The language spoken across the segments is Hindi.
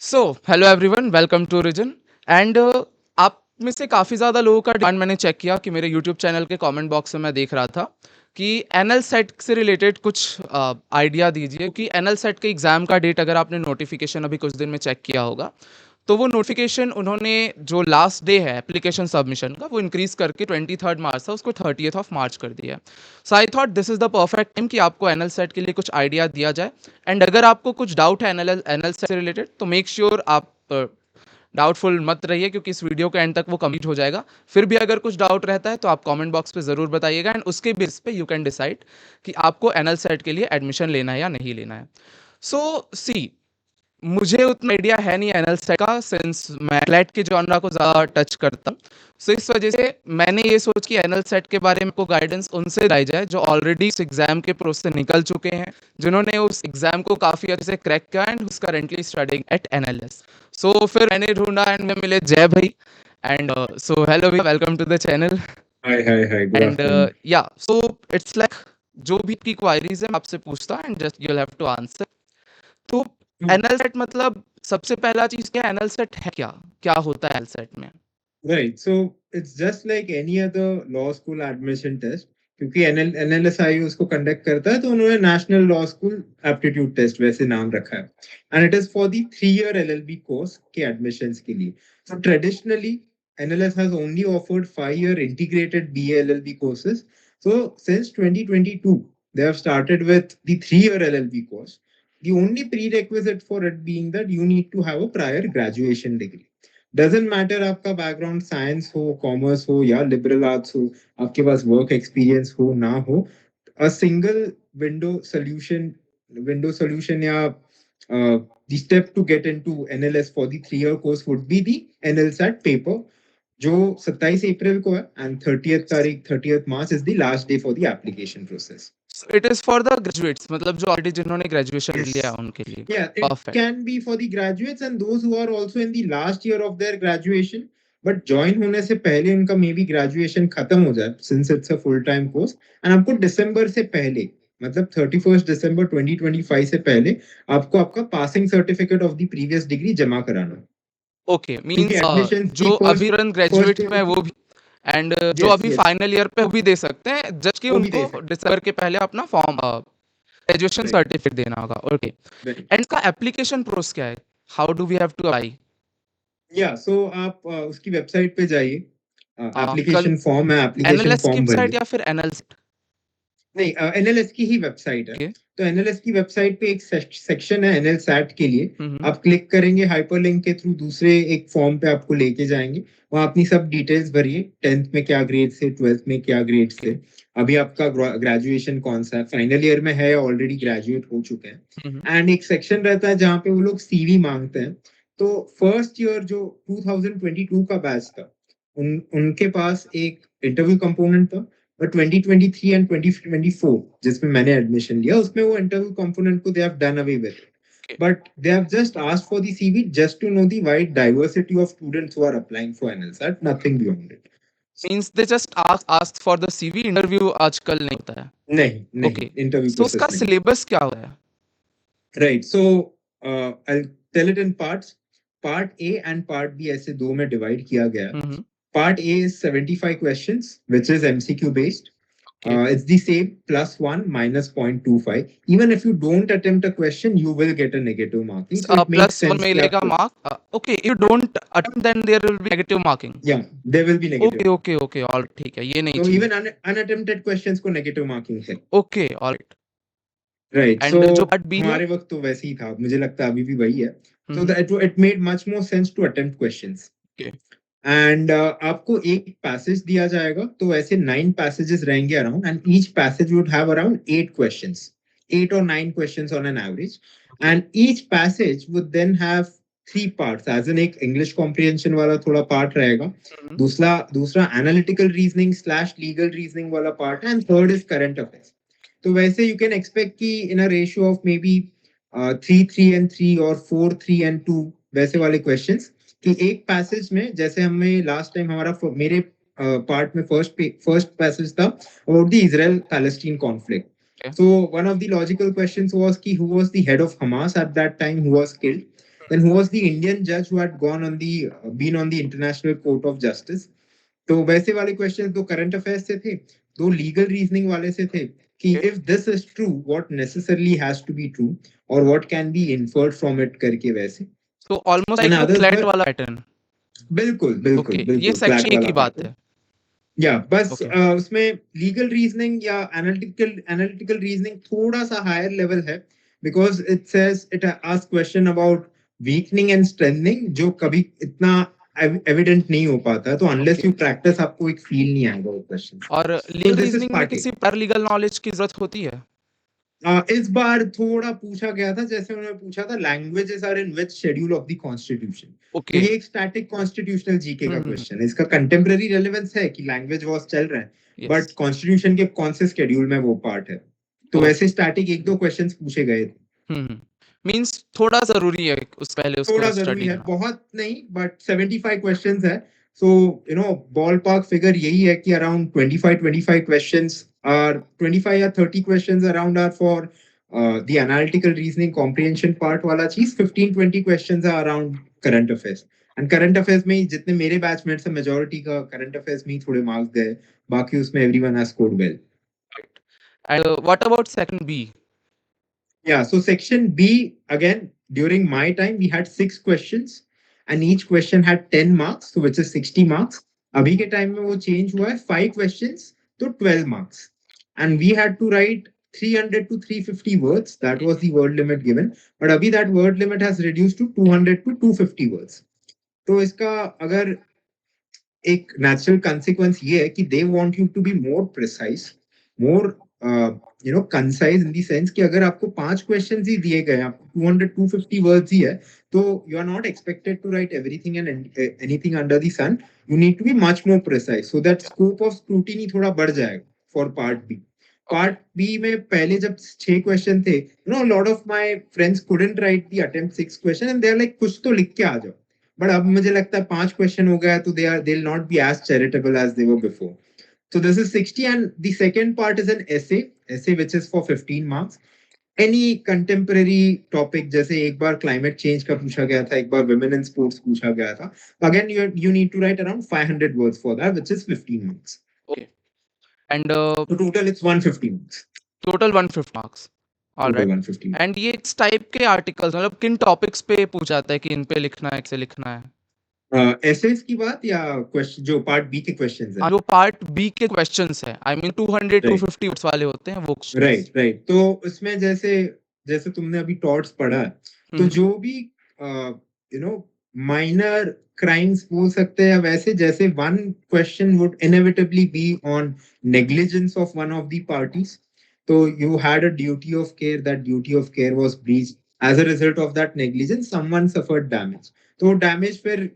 So hello everyone, welcome to Origin. And आप में से काफ़ी ज़्यादा लोगों का डिमांड मैंने चेक किया कि मेरे यूट्यूब चैनल के कमेंट बॉक्स में मैं देख रहा था कि एनएल सेट से रिलेटेड कुछ आइडिया दीजिए कि एनएल सेट के एग्ज़ाम का डेट अगर आपने नोटिफिकेशन अभी कुछ दिन में चेक किया होगा तो वो नोटिफिकेशन उन्होंने जो लास्ट डे है एप्लीकेशन सबमिशन का वो इंक्रीज करके 23 मार्च था उसको 30 मार्च कर दिया है। So I thought this is the perfect time कि आपको एनएल सेट के लिए कुछ आइडिया दिया जाए। एंड अगर आपको कुछ डाउट है एनएल सेट से रिलेटेड तो मेक श्योर आप डाउटफुल मत रहिए क्योंकि इस वीडियो के एंड तक वो कंप्लीट हो जाएगा। फिर भी अगर कुछ डाउट रहता है तो आप कमेंट बॉक्स पे ज़रूर बताइएगा एंड उसके बेस पे यू कैन डिसाइड कि आपको एनएल सेट के लिए एडमिशन लेना है या नहीं लेना है। सो सी, मुझे उतना आइडिया है नहीं एनएल सेट का, सिंस मैं फ्लैट के जॉनरा को ज़्यादा टच करता हूँ। सो इस वजह से मैंने ये सोच कि एनएल सेट के बारे में को गाइडेंस उनसे लाई जाए जो ऑलरेडी उस एग्ज़ाम के प्रोसेस से निकल चुके हैं, जिन्होंने उस एग्ज़ाम को काफ़ी अच्छे से क्रैक किया and whose currently studying at NLS. So फिर मैंने ढूंढा एंड में मिले जय भाई। एंड सो हेलो भैया, welcome to the channel. Hi, good and afternoon. Yeah so it's like जो भी की क्वारीज है मैं आपसे पूछता and just you have to answer. तो Hmm. एनएल सेट मतलब सबसे पहला चीज क्या, एनएल सेट है क्या, क्या होता है एनएल सेट में? Right, so it's just like any other law school admission test. क्योंकि NLSI उसको कंडक्ट करता है तो उन्होंने national law school aptitude test वैसे नाम रखा है and it is for the 3 year LLB course के एडमिशंस के लिए. So traditionally NLS has only offered 5 year integrated BA LLB courses. So since 2022 they have started with the 3 year LLB course. The only prerequisite for it being that you need to have a prior graduation degree. Doesn't matter आपका बैकग्राउंड साइंस हो, कॉमर्स हो या लिबरल आर्ट्स हो, आपके पास वर्क एक्सपीरियंस हो ना हो, a single window solution window solution या the step to get into NLS for the 3 year course would be the NLSAT paper जो 27 अप्रैल को है and 30th March is the last day for the application process. It is for the graduates, मतलब जो ऑलरेडी जिन्होंने ग्रेजुएशन Yes. लिया है उनके लिए। Yeah, it perfect. can be for the graduates and those who are also in the last year of their graduation. But join होने से पहले उनका मे बी ग्रेजुएशन खत्म हो जाए since it's a full time course. And आपको दिसंबर से पहले, मतलब 31 दिसंबर 2025 से पहले आपको आपका passing certificate of the previous degree जमा कराना है. ओके, क्योंकि मींस एडमिशन की जो अभी फर्स्ट रन फर्स्ट ग्रेजुएट में वो भी एंड जो यस अभी यस फाइनल ईयर पे वो भी दे सकते हैं, जस्ट कि वो भी दे उनको सकते दिसंबर के पहले अपना फॉर्म ग्रेजुएशन हैं. सर्टिफिकेट देना होगा। ओके। राइट. एंड इसका एप्लीकेशन प्रोसेस क्या है, how do we have to apply? या सो आप उसकी वेबसाइट पे जाइए. कल एप्लीकेशन फॉर्म है, एप्लीकेशन एनएलएस की फॉर्म वेबसाइट भरिए. या फिर एनएल? नहीं, एनएलएस की ही वेबसाइट है. ओके। तो एनएलएस की वेबसाइट पे एक सेक्शन है एनएल सैट के लिए. हम्म। आप क्लिक करेंगे हाइपरलिंक के थ्रू दूसरे एक फॉर्म पे आपको लेके जाएंगे. वहाँ अपनी सब डिटेल्स भरिए, 10th में क्या ग्रेड से, 12th में क्या ग्रेड ओके। से, अभी आपका ग्रेजुएशन कौन सा है, फाइनल ईयर में है या ऑलरेडी ग्रेजुएट हो चुके हैं. हम्म। एंड एक सेक्शन रहता है जहाँ पे वो लोग सीवी मांगते हैं. तो फर्स्ट ईयर जो 2022 का बैच था उनके पास एक इंटरव्यू कंपोनेंट था. और 2023 एंड 2024 जिसमें मैंने एडमिशन लिया उसमें वो इंटरव्यू कंपोनेंट को they have done away with. But they have just asked for the CV just to know the wide diversity of students who are applying for NLSAT, nothing beyond it. Means they just ask for the CV, interview आजकल नहीं होता है। नहीं नहीं, ओके। इंटरव्यू सो उसका प्रोसेस नहीं. सिलेबस क्या होता है? Right, so I'll tell it in parts. Part A and part B ऐसे दो में डिवाइड किया गया. Hmm. Part A is 75 questions, which is MCQ based. Okay. It's the same plus 1 minus 0.25. Even if you don't attempt a question, you will get a negative marking. So it makes plus one sense कि मिलेगा आप, mark. Okay, you don't attempt then there will be negative marking. yeah, there will be negative okay okay marking. Okay, all ठीक है, ये नहीं So चाहिए। even unattempted questions को negative marking है. Okay, alright. Right. So and जो पार्ट बी है? हमारे वक्त तो वैसे ही था, मुझे लगता है अभी भी वही है. So hmm. that it made much more sense to attempt questions. Okay. And आपको एक पैसेज दिया जाएगा तो ऐसे 9 पैसेजेस रहेंगे around and each passage would have around 8 questions, 8 or 9 questions on an average. And each passage would then have 3 parts as an एक इंग्लिश कॉम्प्रिहेंशन वाला थोड़ा पार्ट रहेगा. दूसरा दूसरा analytical reasoning slash legal reasoning वाला पार्ट है and third is current affairs. तो वैसे यू कैन एक्सपेक्ट कि in a ratio of maybe 3-3-3 और 4-3-2 वैसे वाले क्वेश्चंस. कि एक पैसेज में जैसे हमें लास्ट टाइम हमारा मेरे पार्ट में फर्स्ट पैसेज था about the Israel Palestine conflict. Okay. So one of the logical questions was कि who was the head of Hamas at that time who was killed. then who was the Indian judge who had been on the International Court of Justice. तो वैसे वाले क्वेश्चन दो करंट अफेयर्स से थे, दो लीगल रीजनिंग वाले से थे कि Okay. If this is true what necessarily has to be true और what can be inferred from it करके वैसे. तो ऑलमोस्ट And लाइक वो others क्लैट were वाला पैटर्न. बिल्कुल बिल्कुल ओके, ये बिल्कुल सेक्शन फ्लैट एक वाला ही बात pattern. है. या बस ओके. उसमें लीगल रीजनिंग या एनालिटिकल रीजनिंग थोड़ा सा हायर लेवल है because it ask question about weakening and strengthening जो कभी इतना एविडेंट नहीं हो पाता, तो अनलेस Okay. यू प्रैक्टिस आपको एक फील नहीं आएगा वो क्वेश्चन. और So legal this is reasoning में part A. किसी पर लीगल नॉलेज की जरूरत होती है? इस बार थोड़ा पूछा गया था, जैसे उन्होंने पूछा था languages are in which schedule of the constitution. तो ओके. ये एक स्टैटिक कॉन्स्टिट्यूशनल जीके का हम्म. क्वेश्चन है. इसका कंटेम्पररी रेलेवेंस है कि लैंग्वेज वॉज चल रहा है, यस. बट कॉन्स्टिट्यूशन के कौन से शेड्यूल में वो पार्ट है. तो ओ. वैसे स्टैटिक एक दो क्वेश्चंस पूछे गए थे. मींस थोड़ा जरूरी है उस पहले उसको थोड़ा जरूरी स्टडी है, करना. बहुत नहीं, बट 75 क्वेश्चंस है. सो बॉल पार्क फिगर यही है कि अराउंड 25 क्वेश्चंस आर 25 या 30 questions around are for the analytical reasoning comprehension part वाला चीज. 15-20 questions are around current affairs. And current affairs में जितने मेरे बैचमेट्स हैं मेजॉरिटी का करंट अफेयर्स में ही थोड़े मार्क्स गए, बाकी उसमें everyone has scored well. And what about section B? Yeah, so section B, again, during my time, we had 6 questions and each question had 10 marks, so which is 60 marks. Abhi ke time mein wo change hua hai, 5 questions to 12 marks. And we had to write 300 to 350 words. That was the word limit given. But abhi that word limit has reduced to 200 to 250 words. तो इसका अगर एक natural consequence ये है कि they want you to be more precise, more concise in the sense कि अगर आपको 5 questions ही दिए गए, आपको 200-250 words ही है, तो you are not expected to write everything and anything under the sun. You need to be much more precise so that scope of scrutiny थोड़ा बढ़ जाएगा for part B. Part B में पहले जब 6 question थे, a lot of my friends couldn't write the attempt 6 question and they're like कुछ तो लिख के आ जाओ. But अब मुझे लगता है 5 question हो गया तो they'll not be as charitable as they were before. So this is 60 and the second part is an essay which is for 15 marks. Any contemporary topic, जैसे एक बार climate change का पूछा गया था, एक बार women in sports पूछा गया था. Again, you need to write around 500 words for that, which is 15 marks. Okay. And So total it's 150 marks. total 150 marks. All Total right. 150 marks. And ये इस टाइप के आर्टिकल्स मतलब किन टॉपिक्स पे पूछा जाता है कि इन पे लिखना है, कैसे लिखना है? essays की बात या क्वेश्चन जो पार्ट बी के क्वेश्चंस हैं? जो पार्ट बी के क्वेश्चंस हैं, आई मीन 200-250 वर्ड्स वाले होते हैं वो क्वेश्चंस. राइट. तो उसमें जैसे तुमने अभी टॉट्स पढ़ा है, तो जो भी माइनर क्राइम्स बोल सकते हैं वैसे, जैसे one question would inevitably be on negligence of one of the parties. तो you had a duty of care, that duty of care was breached, as a result of that negligence someone suffered damage. तो डैमेज फिर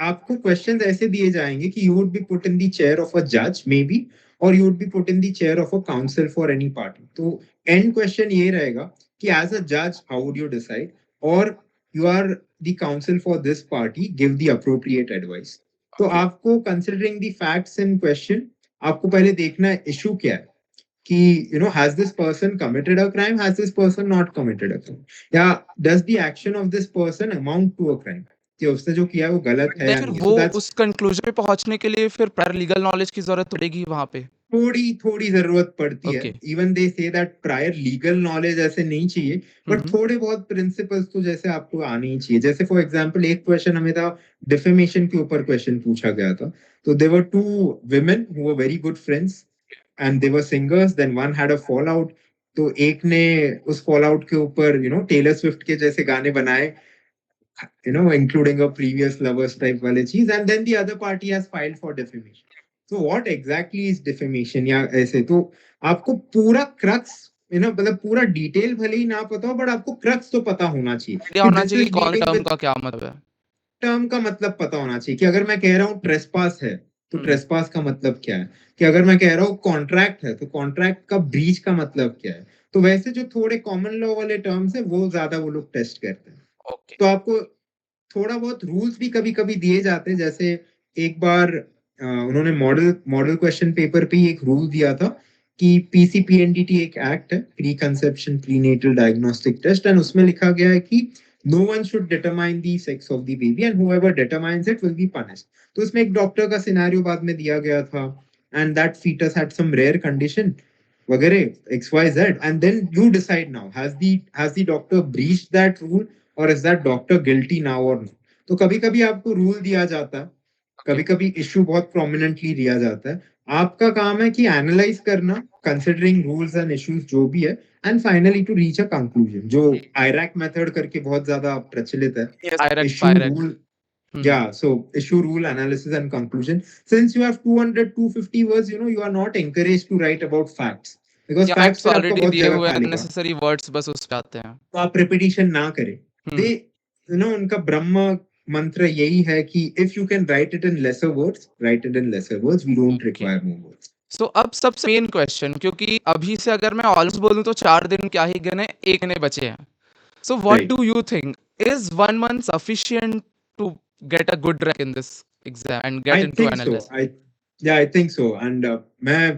आपको क्वेश्चंस ऐसे दिए जाएंगे कि you would be put in the chair of a जज मे बी, और you would be put in the chair of a council for any party. तो एंड क्वेश्चन ये रहेगा कि एज अ जज हाउ वुड यू डिसाइड, और you are the counsel for this party, give the appropriate advice. तो आपको considering the facts in question, आपको पहले देखना है issue क्या है कि has this person committed a crime, has this person not committed a crime, या does the action of this person amount to a crime, कि उसने जो किया है वो गलत है या फिर नहीं. वो So that's उस कंक्लूजन पे पहुंचने के लिए फिर प्रायर लीगल नॉलेज की जरूरत पड़ेगी वहां पे. थोड़ी जरूरत पड़ती है. Okay. Even they say that prior legal knowledge ऐसे नहीं चाहिए, बट थोड़े बहुत प्रिंसिपल्स तो जैसे आपको आने ही चाहिए. जैसे फॉर एग्जांपल एक क्वेश्चन हमें था डिफेमेशन के ऊपर क्वेश्चन पूछा गया था. तो there were two women who were very good friends and they were singers, then one had a fall out. तो एक ने उस फॉल आउट के ऊपर टेलर स्विफ्ट के जैसे गाने बनाए, including a previous lovers type वाले चीज, and then the other party has filed for defamation. So what exactly is defamation? या ऐसे तो आपको पूरा क्रक्स मतलब पूरा डिटेल भले ही ना पता हो, बट आपको क्रक्स तो पता होना चाहिए. क्या होना चाहिए, कौन टर्म का क्या मतलब है? टर्म का मतलब पता होना चाहिए कि अगर मैं कह रहा हूँ ट्रेसपास है तो ट्रेसपास का मतलब क्या है, कि अगर मैं कह रहा हूँ कॉन्ट्रैक्ट है तो कॉन्ट्रैक्ट का ब्रीच का मतलब क्या है. तो वैसे जो थोड़े कॉमन लॉ वाले टर्म्स है वो ज्यादा वो लोग टेस्ट करते हैं. Okay. तो आपको थोड़ा बहुत रूल्स भी कभी कभी दिए जाते हैं. जैसे एक बार उन्होंने मॉडल क्वेश्चन पेपर पे एक रूल दिया था कि पीसीपीएनडीटी एक एक्ट है, pre conception prenatal diagnostic test, and उसमें लिखा गया है कि No one should determine the sex of the baby, and whoever determines it will be punished. तो इसमें एक डॉक्टर का सिनेरियो बाद में दिया गया था, and that fetus had some rare condition वगैरह XYZ, and then you decide now, has the doctor breached that rule, or is that doctor guilty now or not? तो कभी कभी आपको रूल दिया जाता है, ओके। कभी कभी इश्यू बहुत प्रोमिनेंटली दिया जाता है, आपका काम है कि एनालाइज करना, कंसिडरिंग रूल्स एंड इश्यूज जो भी है, and finally to reach a conclusion, जो आयरैक मेथड करके बहुत ज्यादा प्रचलित है. यस, आयरैक, इश्यू पायरैक। Rule, yeah, so issue, rule, analysis, and conclusion. Since you have 200-250 words, you are not encouraged to write about facts, because या facts फैक्ट्स फिर आपको ऑलरेडी बहुत दिए जगह हुए खा लेगा. अननेसेसरी वर्ड्स बस उस पे आते हैं। तो आप रिपीटिशन ना करें. दे, उनका ब्रह्म मंत्र यही है कि if you can write it in lesser words, write it in lesser words. We don't okay. require more words. सो अब सबसे मेन क्वेश्चन, क्योंकि अभी से अगर मैं ऑलमोस्ट बोलूँ तो 4 दिन क्या ही गिने, 1 महीने बचे हैं। So what Right. Do you think, is 1 month sufficient to get a good rank in this exam and get I into think so. Analysis? I think so. And मैं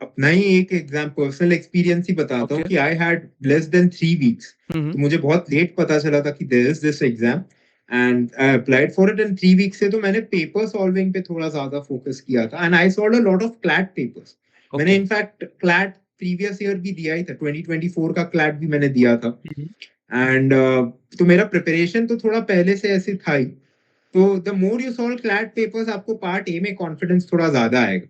अपना ही एक एग्जाम पर्सनल एक्सपीरियंस ही बताता हूँ ओके। कि I had less than 3 weeks. Hmm. तो मुझे बहुत लेट पता चला था कि there is this exam, and I applied for it in 3 weeks से. तो मैंने पेपर सॉल्विंग पे थोड़ा ज्यादा फोकस किया था, and I solved a lot of CLAT papers. मैंने okay. In fact CLAT previous year भी दिया ही था, 2024 का क्लैट भी मैंने दिया था. एंड तो मेरा प्रिपरेशन तो थोड़ा पहले से ऐसे था ही. तो the more you solve CLAT papers, आपको पार्ट ए में कॉन्फिडेंस थोड़ा ज्यादा आएगा.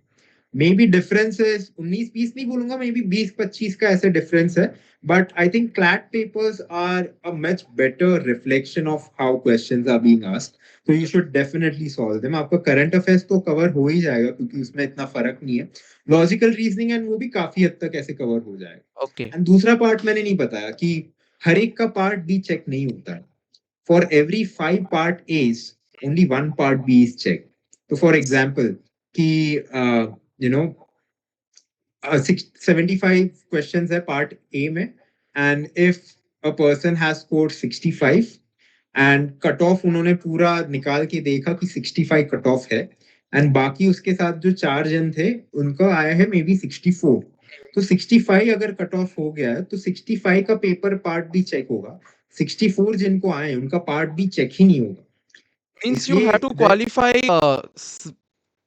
मे बी डिफरेंस 19-20 नहीं बोलूंगा, मे बी 20-25 का ऐसे डिफरेंस है. But I think CLAT papers are a much better reflection of how questions are being asked. तो you should definitely solve them. आपका करंट अफेयर्स तो कवर हो ही जाएगा, क्योंकि उसमें इतना फर्क नहीं है. लॉजिकल रीजनिंग एंड वो भी काफी हद तक ऐसे कवर हो जाएगा. ओके। एंड दूसरा पार्ट मैंने नहीं बताया कि हर एक का पार्ट बी चेक नहीं होता है. For every 5 part A's, only 1 part B is checked. So, for example, कि you know 75 questions है part A में, and if a person has scored 65 and cut off उन्होंने पूरा निकाल के देखा कि 65 कट ऑफ है, एंड बाकी उसके साथ जो 4 जन थे उनका आया है मे बी 64. तो 65 अगर कट ऑफ हो गया है तो 65 का पेपर पार्ट भी चेक होगा. 64 जिनको आए उनका पार्ट भी चेक ही नहीं होगा. मींस यू हैव टू इसलिए qualify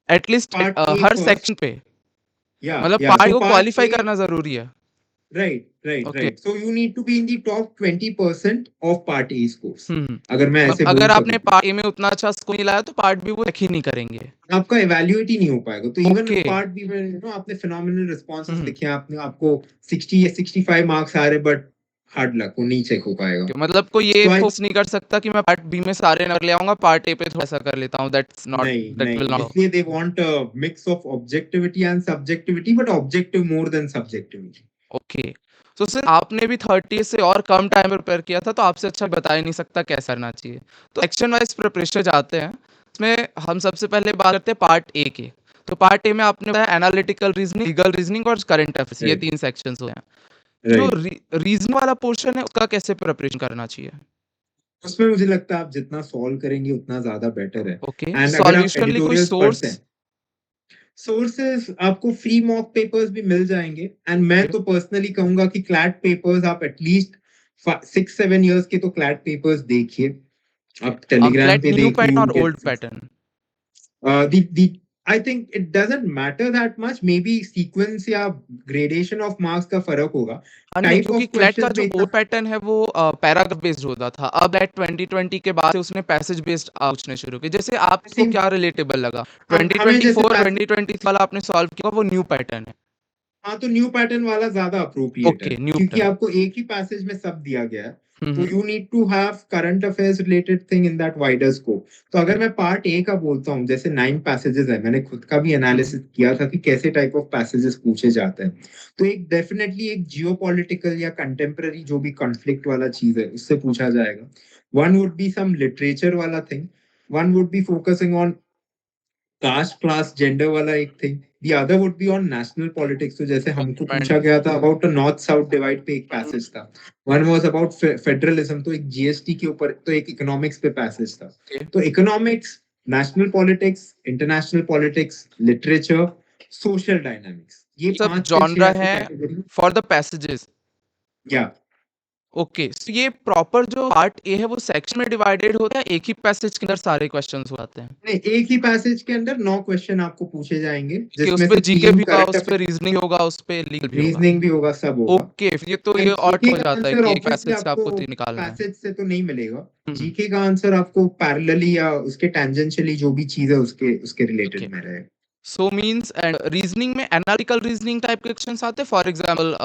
at least part A her first. Section पे, या मतलब या पार्ट सो को पार्ट क्वालिफाई ए, करना जरूरी है। Right okay. Right. So you need to be in the top 20% of part A scores, hmm. अगर मैं मतलब ऐसे बोल अगर आपने सकूं. पार्ट ए में उतना अच्छा स्कोर नहीं लाया तो पार्ट बी वो चेक ही नहीं करेंगे। आपका इवैल्यूएट ही नहीं हो पाएगा. तो इवन ओके। पार्ट बी में आपने फिनोमिनल रिस्पॉन्सेस हम्म। लिखे, आपने आपको 60 या 65 मार्क्स आ रहे, बट हार्ड लक, वो नहीं चेक हो पाएगा. Okay, मतलब कोई ये तो आई, फोर्स नहीं कर सकता कि मैं पार्ट बी में सारे नंबर ले आऊंगा, पार्ट ए पे थोड़ा सा कर लेता हूँ, दैट्स नॉट, नहीं दैट विल नहीं, नॉट। इसलिए they want a mix of objectivity and subjectivity, but objective more than subjectivity. Okay. So since आपने भी 30 से और कम टाइम में प्रिपेयर किया था, तो आपसे अच्छा बता ही नहीं सकता कैसा करना चाहिए। तो सेक्शन वाइज प्रिपरेशन जाते हैं, इसमें हम सबसे पहले बात करते हैं पार्ट ए के। तो पार्ट ए में आपने बताया एनालिटिकल रीजनिंग, लीगल रीजनिंग और करंट अफेयर्स, ये राइट 3 सेक्शंस हुए हैं। जो राइट. रीजनिंग वाला पोर्शन है उसका कैसे प्रिपरेशन करना चाहिए? उसमें मुझे लगता है आप जितना सॉल्व करेंगे उतना ज्यादा बेटर है. ओके। एंड अगर आप सॉल्यूशन लिए कोई एडिटोरियल्स पढ़ते सोर्स? हैं, सोर्सेस आपको फ्री मॉक पेपर्स भी मिल जाएंगे. एंड मैं तो पर्सनली कहूंगा कि क्लैट पेपर्स आप एटलीस्ट 6-7 years के तो क्लैट पेपर्स देखिए. आप टेलीग्राम क्लैट पे न्यू देखिए पैटर्न और उनके. Old pattern? the I think it doesn't matter that much. Maybe sequence या gradation of marks का फर्क होगा. हाँ नहीं, Type क्योंकि of क्लैट का questions जो पे इतना. ओल्ड पैटर्न है वो पैराग्राफ बेस्ड होता था। अब क्लैट 2020 के बाद से उसने पैसेज बेस्ड पूछने शुरू किए। जैसे आपको See, क्या रिलेटेबल लगा? हमें जैसे 2024 2020 वाला आपने सॉल्व किया, वो न्यू पैटर्न है। हाँ, तो न्यू पैटर्न वाला ज्यादा अप्रोप्रिएट है, ओके, न्यू क्योंकि पैटर्न। आपको एक ही पैसेज में सब दिया गया है. तो hmm. You need to have current affairs related thing in that wider scope. तो अगर मैं पार्ट ए का बोलता हूँ, जैसे 9 पैसेजेस है, मैंने खुद का भी एनालिसिस किया था कि कैसे टाइप ऑफ पैसेजेस पूछे जाते हैं. तो एक डेफिनेटली एक जियोपॉलिटिकल या कंटेम्पररी जो भी कॉन्फ्लिक्ट वाला चीज है उससे पूछा जाएगा. One would be some literature वाला thing. One would be focusing on caste class gender वाला एक thing. The other would be on national politics. तो जैसे हमको पूछा गया था अबाउट नॉर्थ साउथ डिवाइड पे एक पैसेज था. वन वाज अबाउट फेडरलिज्म, तो एक जीएसटी के ऊपर, तो एक इकोनॉमिक्स पे पैसेज था. तो economics, national politics, international politics, literature, social dynamics, ये सब 5 से 6 जॉनरा ऐसे है कैटेगरी. For the passages. या ओके, सो ये प्रॉपर जो पार्ट ए है वो सेक्शन में डिवाइडेड होता है, एक ही पैसेज के अंदर सारे क्वेश्चंस हो जाते हैं? नहीं, एक ही पैसेज के अंदर 9 क्वेश्चन आपको पूछे जाएंगे, कि जिसमें उसपे से जीके 3 भी होगा, करंट उसपे अफेयर, रीजनिंग होगा, उसपे लीगल भी होगा। रीजनिंग भी होगा, सब होगा। ओके, फिर ये तो एंड ये ऑट जीके हो का जाता है आंसर कि एक ऑब्वियसली पैसेज से आपको आपको 3 निकालना है। पैसेज से तो नहीं मिलेगा। हुँ, जीके का आंसर आपको पैरेलली या उसके टेंजेंशियली जो भी चीज है उसके उसके ओके। रिलेटेड में रहेगा। सो मीन्स एंड रीजनिंग में एनालिटिकल रीजनिंग टाइप के क्वेश्चंस आते हैं, फॉर एग्जांपल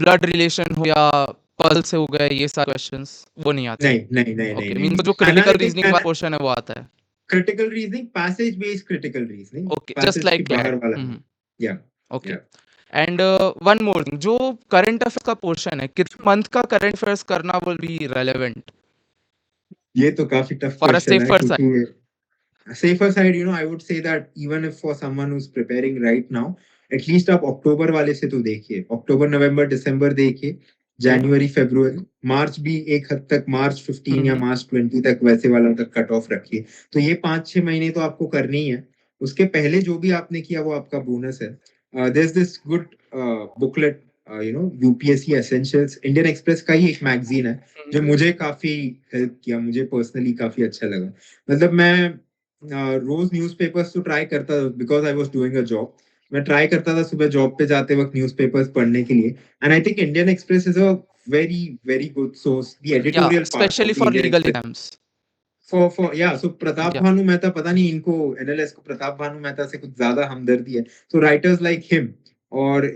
ब्लड रिलेशन हो या पल्स से हो गए, ये सारे क्वेश्चंस वो नहीं आते? नहीं नहीं नहीं नहीं ओके, नहीं मीन्स नहीं, जो क्रिटिकल एनालिटिक रीजनिंग वाला पोर्शन है वो आता है। Critical reasoning, passage based critical reasoning, okay, just passage के लाइक बाहर कैट। वाला हुँ, नहीं। हुँ, या ओके। या एंड वन मोर थिंग, जो करंट अफेयर्स का पोर्शन है, कितने मंथ का करंट अफेयर्स करना विल बी रेलेवेंट ये तो काफी टफ फॉर अ क्वेश्चन है, सेफर साइड? क्योंकि safer side, I would say that even if for someone who's preparing right now, at least आप अक्टूबर वाले से तो देखिए, अक्टूबर नवंबर दिसंबर देखिए, ओके। जनवरी फरवरी मार्च भी एक हद तक, मार्च 15 या हुँ, मार्च 20 तक वैसे वाला तक कट ऑफ रखिए। तो ये 5-6 महीने तो आपको करनी ही है। उसके पहले जो भी आपने किया वो आपका बोनस है। There is this good booklet, UPSC essentials, Indian Express का ही एक मैगजीन है, हुँ, जो मुझे काफी हेल्प किया, मुझे पर्सनली काफी अच्छा लगा। मतलब मैं रोज न्यूज़पेपर्स तो ट्राई करता था, because I was doing a job. मैं ट्राई करता था सुबह जॉब पे जाते वक्त न्यूज़पेपर्स पढ़ने के लिए, and I think Indian Express is a very very good source, the yeah editorial part specially of the for Indian Legal Express. Exams. For yeah so Pratap या भानु मेहता, पता नहीं इनको एनएलएस को प्रताप भानु मेहता से कुछ ज्यादा हमदर्दी है, सो राइटर्स लाइक हिम, और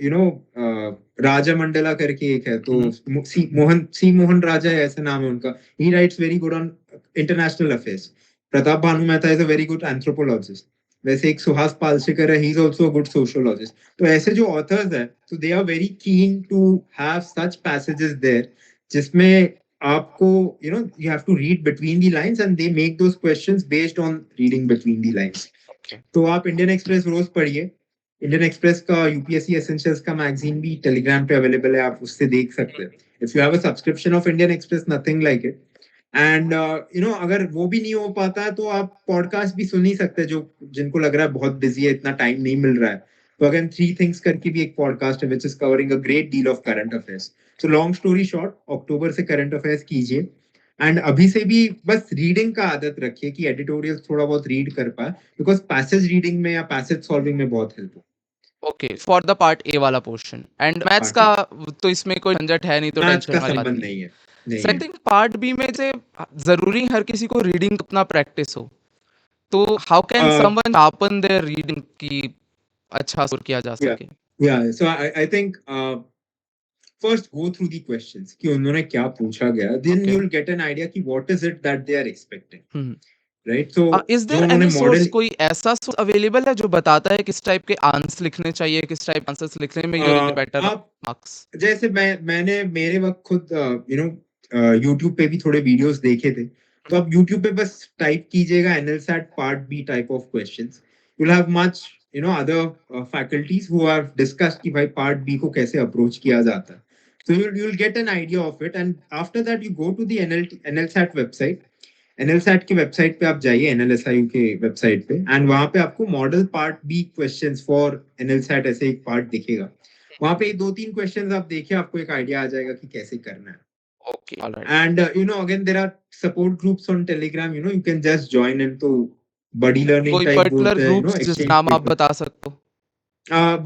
राजा मंडला करके एक है, तो हुँ, सी मोहन राजा है, ऐसा नाम है उनका। He writes very good on international affairs. Pratap Bhanu Mehta is a very good anthropologist. वैसे एक सुहास पालशेकर है, he is also a good sociologist. तो ऐसे जो ऑथर्स है, तो they are very keen to have such passages there, जिसमें आपको, you have to read between the lines, and they make those questions based on reading between the lines. Okay. तो आप इंडियन एक्सप्रेस रोज पढ़िए। इंडियन एक्सप्रेस का यूपीएससी एसेंशियल्स का मैगजीन भी टेलीग्राम पे अवेलेबल है, आप उससे देख सकते हैं। If you have a subscription of Indian express, nothing like it. And अगर वो भी नहीं हो पाता है, तो आप पॉडकास्ट भी सुन ही सकते हैं, जो जिनको लग रहा है बहुत बिजी है, इतना टाइम नहीं मिल रहा है। तो अगेन, थ्री थिंग्स करके भी एक पॉडकास्ट है, which is covering a great deal of current affairs. So long story short, अक्टूबर से करंट अफेयर्स कीजिए, एंड अभी से भी बस रीडिंग का आदत रखिए कि एडिटोरियल थोड़ा बहुत रीड कर पाए, बिकॉज पैसेज रीडिंग में या पैसेज सॉल्विंग में बहुत हेल्प हो। Okay, for the part A वाला पोर्शन एंड मैथ्स पार्ट का ए, तो इसमें कोई झंझट है नहीं, तो मैथ्स टेंशन का वाली बात संबंध नहीं नहीं है। है, नहीं सेकंड है। थिंग, पार्ट बी में से जरूरी हर किसी को रीडिंग अपना प्रैक्टिस हो, तो how can someone sharpen their reading की अच्छा स्कोर किया जा या सके? Yeah so I think first go through the questions कि उन्होंने क्या पूछा गया, then okay. you'll get an idea कि what is it that they are expecting, hmm. right? So is जो देयर उन्होंने एनी सोर्स, मॉडल, कोई ऐसा सोर्स अवेलेबल है जो बताता है किस टाइप के आंसर लिखने चाहिए, किस टाइप आंसर्स लिखने में यू विल गेट बेटर आप, मार्क्स? जैसे मैंने मेरे वक्त खुद यूट्यूब पे भी थोड़े वीडियोस देखे थे, तो आप यूट्यूब पे बस टाइप कीजिएगा NLSAT part B type of questions, you'll have much other faculties who have discussed कि भाई पार्ट बी को कैसे अप्रोच किया जाता है, so you'll get an idea of it, and after that you go to the NLSAT website। एनएलसैट की वेबसाइट पे आप जाइए, एनएलएसआईयू के वेबसाइट पे, एंड वहां पे आपको model part B questions for NLSAT ऐसे एक पार्ट दिखेगा। वहां पे 2-3 क्वेश्चंस आप देखिए, आपको एक आइडिया आ जाएगा कि कैसे करना है। Okay, alright. And again there are support groups on Telegram, you can just join in, तो बडी लर्निंग कोई टाइप पर्टिकुलर बोलते हैं, ग्रुप्स जिस एक्सचेंज नाम आप पेपर। बता सकते हो?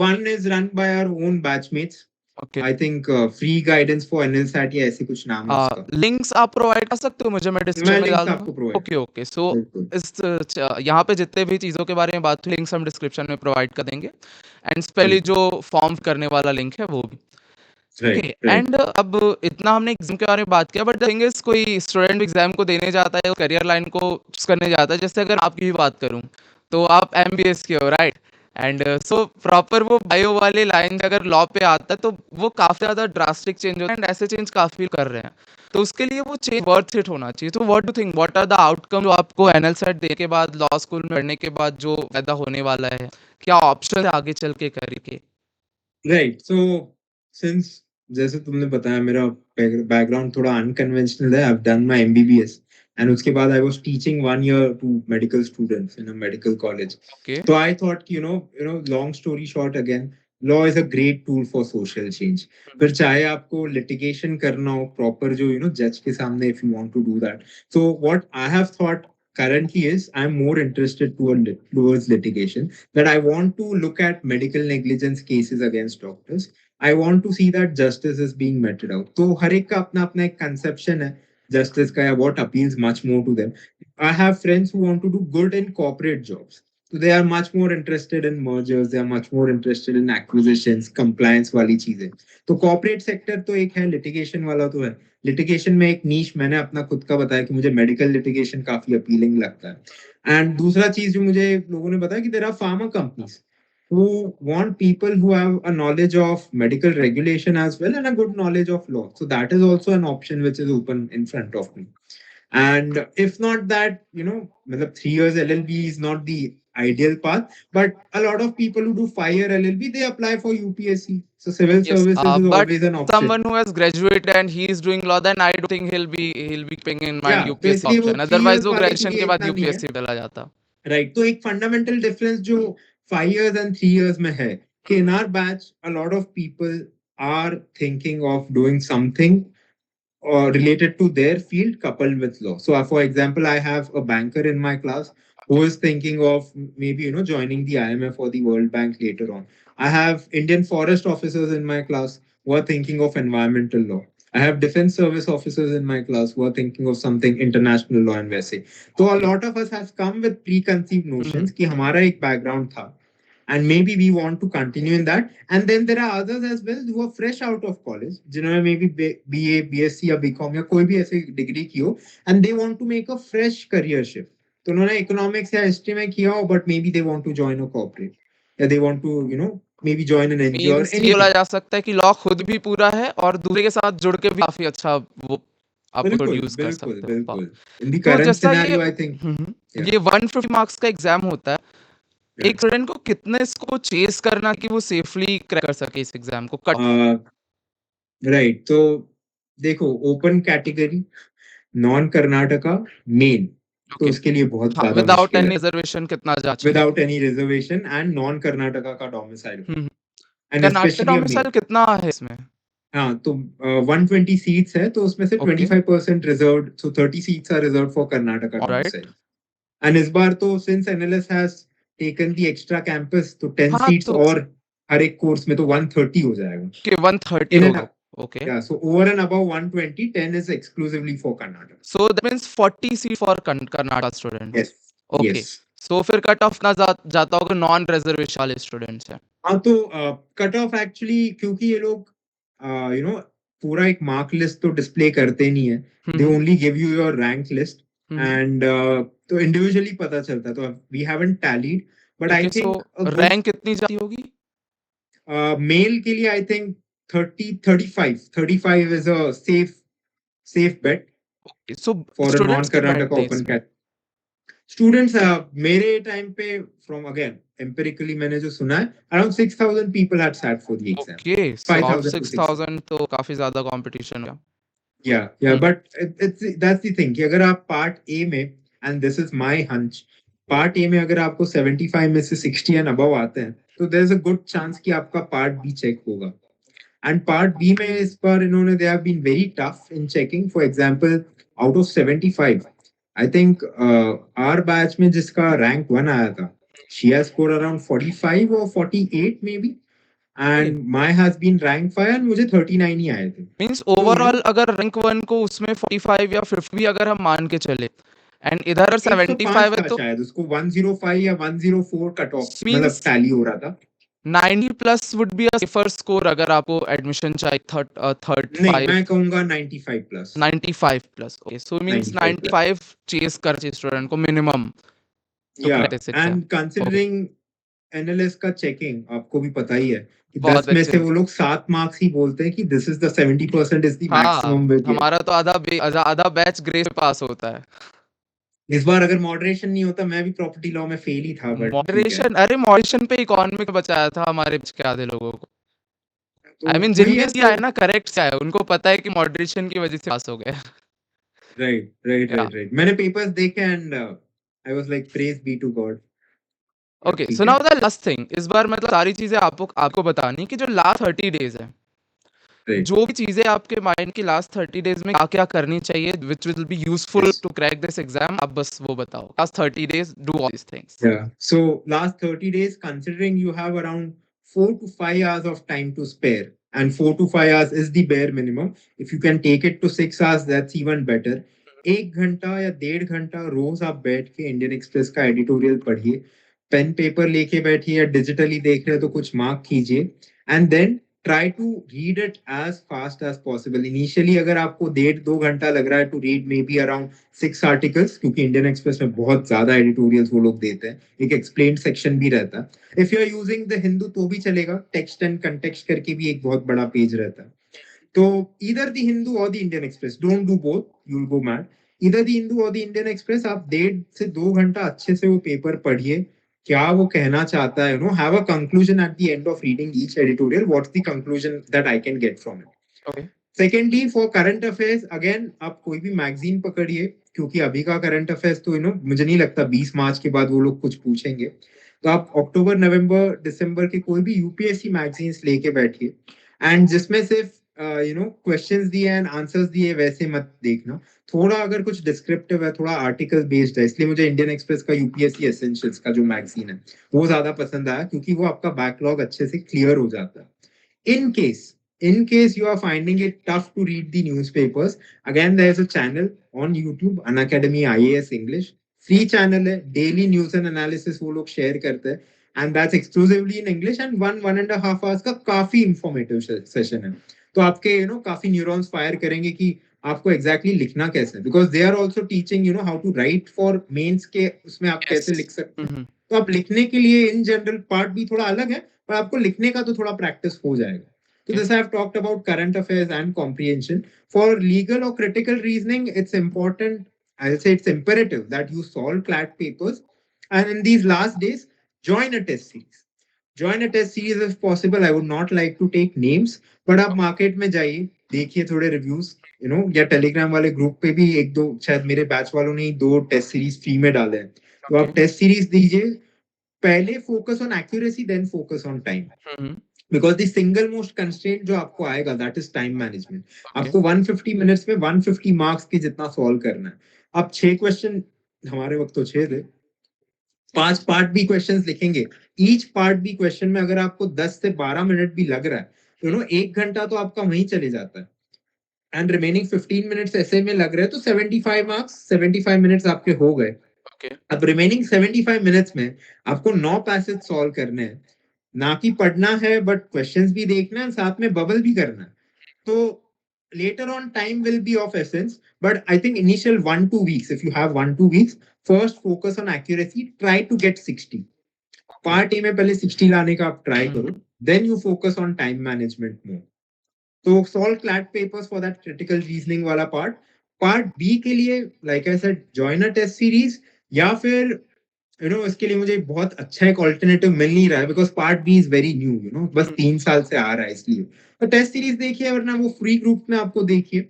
One is run by our own batchmates, okay. I think free guidance for NLSAT या ऐसे कुछ नाम है उसका। लिंक्स आप प्रोवाइड कर सकते हो मुझे, मैं मैं डिस्क्रिप्शन में लिंक्स डाल दूंगा। आपको प्रोवाइड, ओके, ओके, सो बिल्कुल। इस यहाँ पे जितने भी चीज़ों के बारे में बात हुई, लिंक्स हम डिस्क्रिप्शन में प्रोवाइड कर देंगे, एंड स्पेशली बिल्कुल, जो फॉर्म करने वाला लिंक है वो भी। Okay, right right. एंड अब इतना हमने एग्जाम के बारे में बात किया, बट द थिंग इज, कोई स्टूडेंट एग्जाम को देने जाता है, करियर लाइन को चूज करने जाता है, जैसे अगर आपकी भी बात करूं, तो आप एमबीएस के हो, राइट? एंड सो प्रॉपर वो बायो वाले लाइन अगर लॉ पे आता है, तो वो काफी ज्यादा ड्रास्टिक चेंज होता है, एंड ऐसे चेंज काफी कर रहे हैं, तो उसके लिए वो चेंज वर्थ इट होना चाहिए। तो what do think, what are the outcome जो आपको एनएल सेट देने के बाद, लॉ स्कूल में पढ़ने के बाद जो पैदा होने वाला है, क्या ऑप्शन है आगे चल के करके? राइट, सो सिंस, जैसे तुमने बताया, मेरा बैकग्राउंड थोड़ा अनकन्वेंशनल है। I have done my MBBS, and उसके बाद I was teaching 1 year to medical students in a medical college. Okay. तो आई थॉट कि long story short, again law is a great tool for social change. फिर चाहे आपको लिटिगेशन करना हो प्रॉपर, जो जज के सामने, if you want to do that, so what I have thought currently is I'm more interested towards litigation, that I want to look at medical negligence cases against doctors. I want to see that justice is being meted out. तो हर एक का अपना अपना एक conception है justice का, या what appeals much more to them. I have friends who want to do good in corporate jobs. So they are much more interested in mergers, they are much more interested in acquisitions, compliance वाली चीजें. तो corporate sector तो एक है, litigation वाला तो है. लिटिगेशन में एक नीश मैंने अपना खुद का बताया कि मुझे मेडिकल लिटिगेशन काफी अपीलिंग लगता है. एंड दूसरा चीज जो मुझे लोगों ने बताया कि there are pharma companies who want people who have a knowledge of medical regulation as well and a good knowledge of law. So that is also an option which is open in front of me. And if not that, 3 years LLB is not the ideal path, but a lot of people who do 5 year LLB, they apply for UPSC. So civil Yes, services is but always an option. someone who has graduated and he is doing law, then I don't think he'll be keeping in mind Yeah, तो UPSC इसलिए वो option. 3 years Otherwise वो वाले के ग्रेजुएशन लिए के बाद इतना नहीं है. यूपीएससी चला जाता. राइट. तो एक फंडामेंटल डिफरेंस जो 5 years and 3 years में है कि in our batch a lot of people are thinking of doing something related to their field coupled with law. So, for example, I have a banker in my class who is thinking of maybe joining the IMF or the World Bank later on. I have Indian forest officers in my class who are thinking of environmental law. I have defense service officers in my class who are thinking of something international law and वैसे. So a Okay. lot of us have come with preconceived notions Mhm. कि हमारा एक background था. And maybe we want to continue in that. And then there are others as well who are fresh out of college, जिन्होंने maybe BA, BSc या BCom या कोई भी ऐसे डिग्री की हो, and they want to make a fresh career shift. तो उन्होंने इकोनॉमिक्स या हिस्ट्री में किया हो, but maybe they want to join a corporate, या they want to maybe join an NGO or means ये बोला anything. जा सकता है कि लॉ खुद भी पूरा है और दूसरे के साथ जुड़ के भी काफी अच्छा वो आप उसको बिल्कुल यूज कर बिल्कुल सकते हो. वाह. बिल्कुल. In the तो current जैसा ये scenario, I think, yeah, ये 150 मार्क्स का एग्जाम होता है, yeah. एक स्टूडेंट को कितने इसको चेस करना कि वो सेफली क्रैक कर सके इस एग्जाम को कट. राइट. तो देखो, open category, non Karnataka, main, तो ओके. उसके लिए बहुत हाँ, ज्यादा विदाउट मुश्किल एनी है. रिजर्वेशन कितना जा चाहिए. Without any reservation and non Karnataka का domicile, hmm. And Karnataka specially a male. Domicile कितना है इसमें. हाँ, तो 120 सीट्स है, तो उसमें से okay. 25% reserve, so 30 seats are reserve for Karnataka alright. Domicile. And इस बार तो since NLS has taken the extra campus, तो 10 हाँ सीट्स तो और हर एक कोर्स में, तो 130 हो जाएगा. के 130 इन होगा. And okay. Yeah, so over and above 120, 10 is exclusively for Karnataka. So that means 40 seat for Karnataka students. Yes, okay. yes. सो फिर कट ऑफ ना जाता होगा नॉन रिजर्वेशन वाले स्टूडेंट्स हैं. हाँ, तो कट ऑफ एक्चुअली, क्योंकि ये लोग पूरा एक मार्क लिस्ट तो डिस्प्ले करते नहीं है. They hmm. Only give you your rank list, hmm. And तो इंडिविजुअली पता चलता है. तो we haven't tallied, but I okay. So think a good rank कितनी जाती होगी. मेल के लिए I think 35 is a safe bet so for a non students क्या कर्नाटका बैठते हैं ओपन. इसमें. स्टूडेंट्स, मेरे टाइम पे, फ्रॉम अगेन एम्पिरिकली मैंने जो सुना है, around 6,000 people had sat for the exam. Okay. So out 5,000 to 6,000. 6000 तो काफी ज्यादा कंपटीशन है. Yeah, but that's the thing कि अगर आप पार्ट ए में, and this is my hunch, part A में अगर आपको 75 में से 60 and above आते हैं, तो there is a good chance कि आपका पार्ट बी चेक होगा. And part B में इस बार इन्होंने, they have been very tough in checking. For example, out of 75, I think our batch में जिसका rank 1 आया था, she has scored around 45 or 48 maybe, and my has been rank 5 and मुझे 39 ही आए थे. मींस तो ओवरऑल अगर रैंक 1 को उसमें 45 या 50 भी अगर हम मान के चले एंड इधर 105 75 है था तो शायद, उसको 105 या 104 कट ऑफ मतलब मींस टैली हो रहा था. 90 plus would be a safer score अगर आपको एडमिशन चाहिए. नहीं, 35 मैं कहूंगा 95 plus. 95 plus. Okay. So means 95 plus. 95 chase कर चाहिए स्टूडेंट को मिनिमम टू या, crack this exam. And considering NLS का चेकिंग आपको भी पता ही है कि बहुत 10 में अच्छे. से वो लोग 7 मार्क्स ही बोलते हैं कि this is the 70% is the हाँ, मैक्सिमम विद. हमारा तो आधा बैच ग्रेस पास होता है. इस बार अगर मॉडरेशन नहीं होता, मैं भी प्रॉपर्टी लॉ में फेल ही था, बट ठीक है. मॉडरेशन, अरे मॉडरेशन पे इकोनॉमिक बचाया था हमारे बैच के आधे लोगों को. तो आई मीन वही जिनके है. सी तो आए ना करेक्ट से आए, उनको पता है कि मॉडरेशन की वजह से पास हो गए. Right right yeah right right. मैंने पेपर्स देखे and I was like praise be to God. Okay, ठीक सो है? नाउ द लास्ट थिंग, इस बार मतलब सारी चीज़ें आपको आपको बतानी कि जो लास्ट 30 डेज़ है, राइट, जो भी चीज़ें आपके माइंड की लास्ट 30 डेज़ में क्या-क्या करनी चाहिए which will be useful yes. To crack this exam, आप बस वो बताओ। Last 30 days do all these things. Yeah. So last 30 days, considering you have around 4 to 5 hours of time to spare, and 4 to 5 hours is the bare minimum. If you can take it to 6 hours, that's even better. 1 घंटा या 1.5 घंटा रोज आप बैठ के इंडियन एक्सप्रेस का एडिटोरियल पढ़िए, पेन पेपर लेके बैठिए या डिजिटली देख रहे हो तो कुछ मार्क कीजिए, and then try to read it as fast as possible. Initially अगर आपको 1.5 2 घंटा लग रहा है to read maybe around 6 articles, क्योंकि इंडियन एक्सप्रेस में बहुत ज्यादा एडिटोरियल्स वो लोग देते हैं, एक एक्सप्लेन सेक्शन भी रहता है। If you are using the Hindu तो भी चलेगा, टेक्स्ट एंड कंटेक्स्ट करके भी एक बहुत बड़ा पेज रहता है। तो इधर द हिंदू और the Indian express, don't do both, you will go mad. इधर द हिंदू और द इंडियन एक्सप्रेस, आप 1.5 से 2 घंटा अच्छे से वो पेपर पढ़िए, क्या वो कहना चाहता है, have a conclusion at the end of reading each editorial, what's the conclusion that I can get from it. Okay. Secondly, for current affairs again आप कोई भी मैगजीन पकड़िए, क्योंकि अभी का करंट अफेयर्स तो मुझे नहीं लगता 20 मार्च के बाद वो लोग कुछ पूछेंगे। तो आप अक्टूबर नवंबर दिसंबर के कोई भी यूपीएससी मैगजीन्स लेके बैठिए, एंड जिसमें सिर्फ क्वेश्चंस दिए एंड आंसर्स दिए वैसे मत देखना। थोड़ा अगर कुछ डिस्क्रिप्टिव है, थोड़ा आर्टिकल बेस्ड है, इसलिए मुझे इंडियन एक्सप्रेस का यूपीएससी एसेंशियल्स का जो मैगजीन है वो ज्यादा पसंद आया, क्योंकि वो आपका बैकलॉग अच्छे से क्लियर हो जाता है। In case you are finding it tough to read the newspapers, again there's a channel on YouTube, Unacademy IAS English, free channel है, daily news and analysis वो लोग share करते हैं, and that's exclusively in English, and 1.5 hours का काफी informative session है। तो आपके काफी न्यूरॉन्स फायर करेंगे कि आपको एग्जैक्टली लिखना कैसे है, because they are also teaching how to write for mains के, उसमें आप कैसे लिख सकते हैं। हुँ, हुँ। तो आप लिखने के लिए इन जनरल पार्ट भी थोड़ा अलग है, पर आपको लिखने का तो थोड़ा प्रैक्टिस हो जाएगा। So okay. this I have talked about current affairs and comprehension. For legal or critical reasoning, it's important, I'll say it's imperative that you solve CLAT papers. And in these last days, join a test series. Join a test series if possible. I would not like to take names, but आप मार्केट में जाइए, देखिए थोड़े रिव्यूज, या टेलीग्राम वाले ग्रुप पे भी एक दो, शायद मेरे बैच वालों ने 2 टेस्ट सीरीज फ्री में डाले हैं, तो ओके। आप टेस्ट सीरीज दीजिए। पहले focus on accuracy, then focus on time, hmm, hmm. Because the single most constraint जो आपको आएगा that is time management. Okay. आपको 150 मिनट्स में 150 मार्क्स के जितना सॉल्व करना है। आप 6 क्वेश्चन, हमारे वक्त तो 6 थे, 5 पार्ट भी क्वेश्चंस लिखेंगे, ईच पार्ट भी क्वेश्चन में अगर आपको 10 से 12 मिनट भी लग रहा है, 1 घंटा तो आपका वहीं चले जाता है, एंड रिमेनिंग 15 मिनट्स ऐसे में लग रहे हैं, तो 75 मार्क्स, 75 मिनट्स आपके हो गए। ओके। अब रिमेनिंग 75 मिनट्स में आपको 9 पैसेज सॉल्व करने हैं, ना कि पढ़ना है बट क्वेश्चंस भी देखना है, साथ में बबल भी करना है। तो later on time will be of essence, but I think initial 1 2 weeks, if you have 1 2 weeks, first focus on accuracy, try to get 60 okay. Part A में, पहले 60 लाने का आप ट्राई हुँ, करो, हुँ। Then you focus on time management more. तो solve CLAT papers for that critical reasoning वाला पार्ट। पार्ट बी के लिए like I said, join a test series, या फिर इसके लिए मुझे बहुत अच्छा एक ऑल्टरनेटिव मिल नहीं रहा है, because part B is very new, बस हुँ, 3 साल से आ रहा है, इसलिए तो टेस्ट सीरीज देखिए, वरना वो फ्री ग्रुप में आपको देखिए,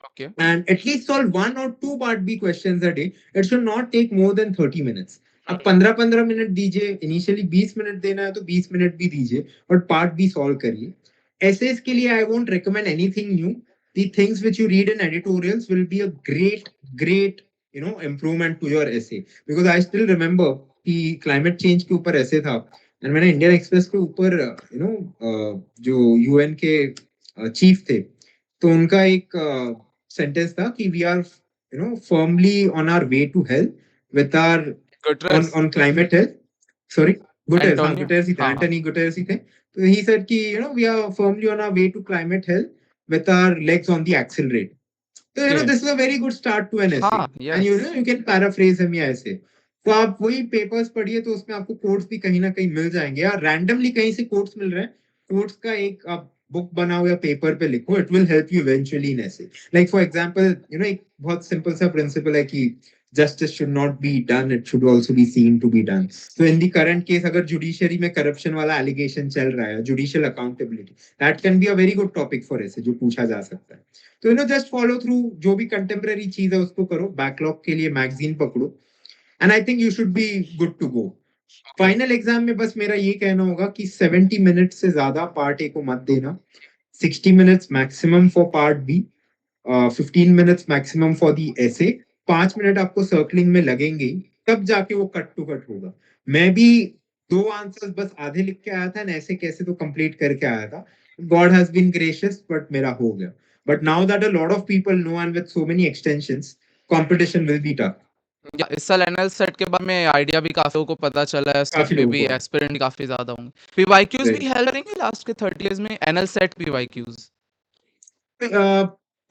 okay. and at least solve 1 or 2 part B questions a day. It should not take more than 30 minutes. हुँ, अब हुँ। 15-15 मिनट दीजिए, इनिशियली 20 मिनट देना है तो 20 मिनट भी दीजिए, बट पार्ट भी सॉल्व करिए। एसेस के लिए I won't recommend anything new. The things which you read in editorials will be a great great improvement to your essay, because I still remember कि क्लाइमेट चेंज के ऊपर ऐसे था, एंड मैंने इंडियन एक्सप्रेस के ऊपर जो यूएन के चीफ थे, तो उनका एक सेंटेंस था कि we are firmly on our way to health with our Guterres, on climate health. Sorry, Guterres, हाँ एंटोनियो? गुटेरेस ही था, हाँ, हाँ। एंटनी गुटेरेस ही थे। तो ही सेड कि we are firmly on our way to climate health with our legs on the accelerator. तो okay. This is a very good start to an essay, हाँ, and yes. You can paraphrase him या ऐसे। तो आप वही पेपर्स पढ़िए, तो उसमें आपको कोट्स भी कहीं ना कहीं मिल जाएंगे, या रैंडमली कहीं से कोट्स मिल रहे हैं, कोट्स का एक आप बुक बनाओ या पेपर पे लिखो, it will help you eventually in ऐसे। लाइक फॉर एग्जांपल, एक बहुत सिंपल सा प्रिंसिपल है कि justice should not be done, it should also be seen to be done. तो इन दी करंट केस, अगर जुडिशरी में करप्शन वाला एलिगेशन चल रहा है, judicial accountability, that can be a very good topic for essay, जो पूछा जा सकता है। तो जस्ट फॉलो थ्रू, जो भी कंटेम्प्रेरी चीज है उसको करो, बैकलॉग के लिए मैगजीन पकड़ो, and I think you should be good to go. Final exam में बस मेरा ये कहना होगा कि 70 मिनट से ज्यादा पार्ट ए को मत देना, 60 minutes maximum for part B, 15 minutes maximum for the essay, 5 minute आपको सर्कलिंग में लगेंगे ही, तब जाके वो कट टू कट होगा। मैं भी 2 आंसर्स बस आधे लिख के आया था ना, ऐसे कैसे तो कंप्लीट करके आया था। God has been gracious, but मेरा हो गया। But now that a lot of people know and with so many extensions, competition will be tough. या इस साल एनएल सेट के बारे में आइडिया भी काफी लोगों को पता चला है, सेट काफी में लोगों भी को एस्पिरेंट काफी ज्यादा होंगे। PYQs right. भी हेल्प करेंगे लास्ट के 30 डेज में, एनएल सेट पीवाईक्यूज।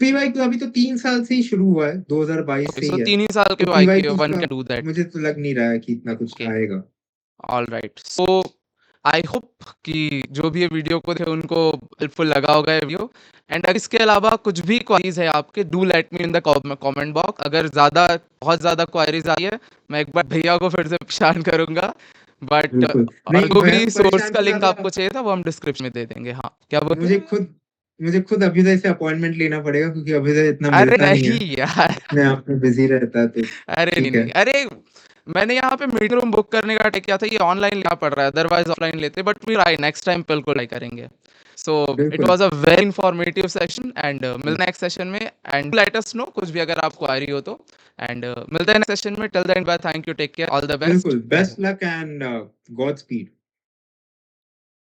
पीवाई तो अभी तो 3 साल से ही शुरू हुआ है, 2022 ओके, से सो ही है। 3 ही साल के तो पीवाई पीवाईक्यू वन का कैन डू दैट। मुझे तो लग नहीं रहा है कि इतना कुछ ओके, आएगा। All right. So I hope कि जो भी ये वीडियो को थे उनको हेल्पफुल लगा होगा ये वीडियो। एंड अगर इसके अलावा कुछ भी क्वारीज है आपके, do let me in the comment box. अगर बहुत ज़्यादा क्वारीज आई है, मैं एक बार भैया को फिर से परेशान करूंगा। बट बिल्कुल और नहीं, जो मैं भी सोर्स परेशान का से लिंक ज्यादा आपको चाहिए था वो हम डिस्क्रिप्शन में दे देंगे। हाँ, क्या बोलते मुझे हैं? खुद मुझे खुद अभ्युदय से अपॉइंटमेंट लेना पड़ेगा, क्योंकि अभ्युदय इतना अरे मिलता नहीं है, नहीं यार। अपने आप में बिजी रहता है, तो अरे नहीं ठीक है। नहीं, अरे मैंने यहाँ पे मीटिंग रूम बुक करने का ट्राई किया था, ये ऑनलाइन लेना पड़ रहा है, अदरवाइज ऑफलाइन लेते, but we try, next time बिल्कुल ट्राई करेंगे। सो इट बिल्कुल was a very informative session and मिलते हैं नेक्स्ट सेशन में। एंड लेट अस नो कुछ भी अगर आपको आ रही हो तो। एंड मिलते हैं नेक्स्ट सेशन में। Till then bye, thank you, take care, all the best, बिल्कुल, bye best bye. Luck and God speed.